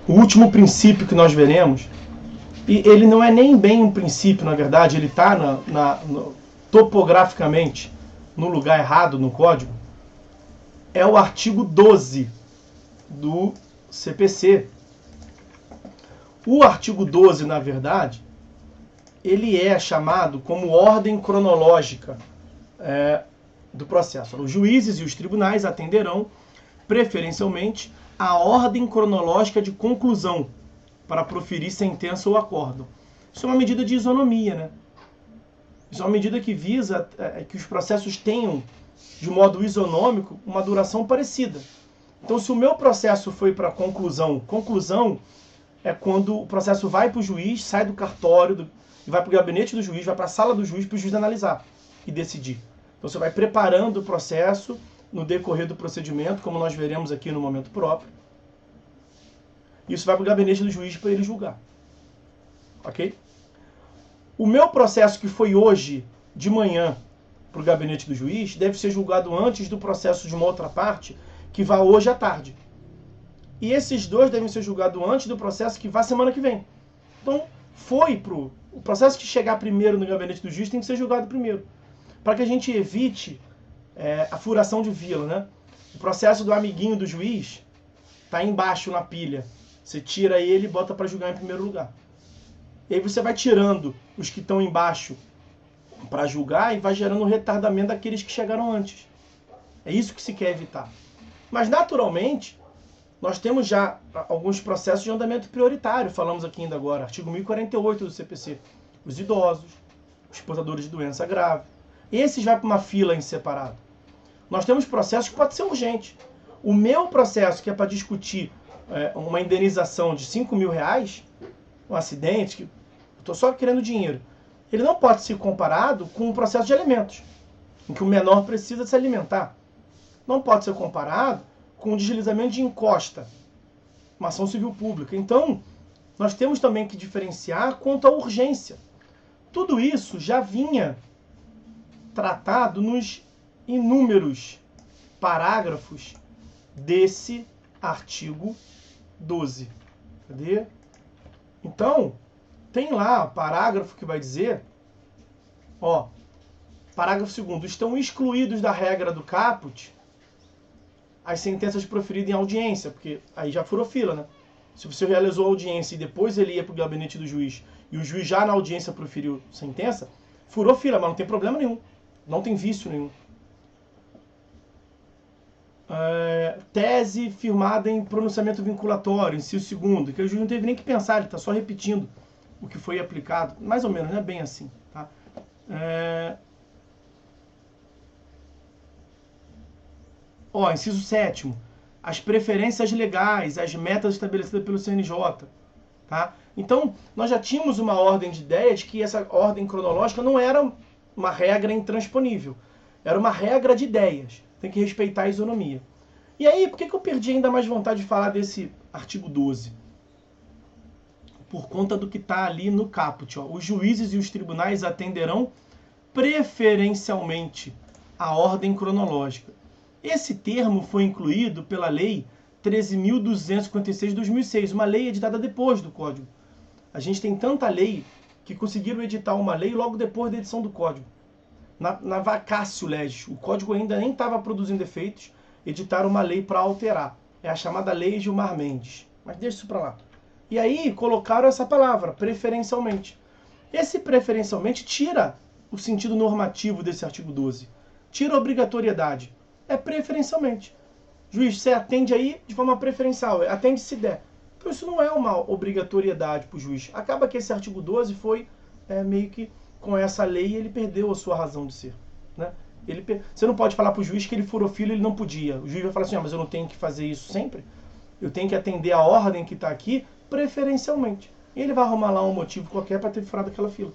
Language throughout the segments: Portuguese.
o último princípio que nós veremos, e ele não é nem bem um princípio, na verdade, ele está topograficamente no lugar errado no código, é o artigo 12 do CPC. O artigo 12, na verdade, ele é chamado como ordem cronológica do processo. Os juízes e os tribunais atenderão, preferencialmente, a ordem cronológica de conclusão para proferir sentença ou acórdão. Isso é uma medida de isonomia, né? Isso é uma medida que visa que os processos tenham, de modo isonômico, uma duração parecida. Então, se o meu processo foi para conclusão, conclusão é quando o processo vai para o juiz, sai do cartório, vai para o gabinete do juiz, vai para a sala do juiz, para o juiz analisar e decidir. Então, você vai preparando o processo no decorrer do procedimento, como nós veremos aqui no momento próprio. Isso vai para o gabinete do juiz para ele julgar. Ok? O meu processo que foi hoje, de manhã, para o gabinete do juiz, deve ser julgado antes do processo de uma outra parte, que vai hoje à tarde. E esses dois devem ser julgados antes do processo que vai semana que vem. Então, o processo que chegar primeiro no gabinete do juiz tem que ser julgado primeiro. Para que a gente evite a furação de vila, né? O processo do amiguinho do juiz está embaixo na pilha. Você tira ele e bota para julgar em primeiro lugar. E aí você vai tirando os que estão embaixo para julgar e vai gerando um retardamento daqueles que chegaram antes. É isso que se quer evitar. Mas, naturalmente, nós temos já alguns processos de andamento prioritário. Falamos aqui ainda agora, artigo 1048 do CPC. Os idosos, os portadores de doença grave. Esses vai para uma fila em separado. Nós temos processos que podem ser urgentes. O meu processo, que é para discutir uma indenização de R$5.000, um acidente, que eu estou só querendo dinheiro, ele não pode ser comparado com um processo de alimentos, em que o menor precisa se alimentar. Não pode ser comparado com o deslizamento de encosta, uma ação civil pública. Então, nós temos também que diferenciar quanto à urgência. Tudo isso já vinha tratado nos inúmeros parágrafos desse artigo 12. Cadê? Então, tem lá parágrafo que vai dizer, parágrafo 2º, estão excluídos da regra do caput as sentenças proferidas em audiência, porque aí já furou fila, né? Se você realizou a audiência e depois ele ia para o gabinete do juiz, e o juiz já na audiência proferiu sentença, furou fila, mas não tem problema nenhum. Não tem vício nenhum. Tese firmada em pronunciamento vinculatório, inciso 2º, que o juiz não teve nem que pensar, ele está só repetindo o que foi aplicado. Mais ou menos, não é bem assim. Tá? Inciso 7º, as preferências legais, as metas estabelecidas pelo CNJ. Tá? Então, nós já tínhamos uma ordem de ideias que essa ordem cronológica não era uma regra intransponível. Era uma regra de ideias. Tem que respeitar a isonomia. E aí, por que eu perdi ainda mais vontade de falar desse artigo 12? Por conta do que está ali no caput. Os juízes e os tribunais atenderão preferencialmente a ordem cronológica. Esse termo foi incluído pela Lei 13.256 de 2006, uma lei editada depois do Código. A gente tem tanta lei que conseguiram editar uma lei logo depois da edição do Código. Na vacatio legis, o Código ainda nem estava produzindo efeitos, editaram uma lei para alterar. É a chamada Lei Gilmar Mendes. Mas deixa isso para lá. E aí colocaram essa palavra, preferencialmente. Esse preferencialmente tira o sentido normativo desse artigo 12. Tira a obrigatoriedade. É preferencialmente. Juiz, você atende aí de forma preferencial, atende se der. Então isso não é uma obrigatoriedade para o juiz. Acaba que esse artigo 12 foi meio que com essa lei ele perdeu a sua razão de ser. Né? Você não pode falar para o juiz que ele furou fila e ele não podia. O juiz vai falar assim, mas eu não tenho que fazer isso sempre? Eu tenho que atender a ordem que está aqui preferencialmente. E ele vai arrumar lá um motivo qualquer para ter furado aquela fila.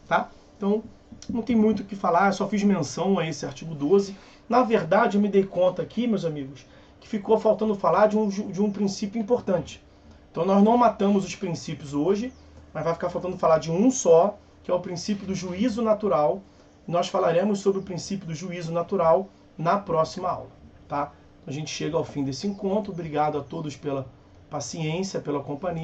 Tá? Então, não tem muito o que falar, eu só fiz menção a esse artigo 12. Na verdade, eu me dei conta aqui, meus amigos, que ficou faltando falar de um princípio importante. Então, nós não matamos os princípios hoje, mas vai ficar faltando falar de um só, que é o princípio do juízo natural. Nós falaremos sobre o princípio do juízo natural na próxima aula. Tá? A gente chega ao fim desse encontro. Obrigado a todos pela paciência pela companhia.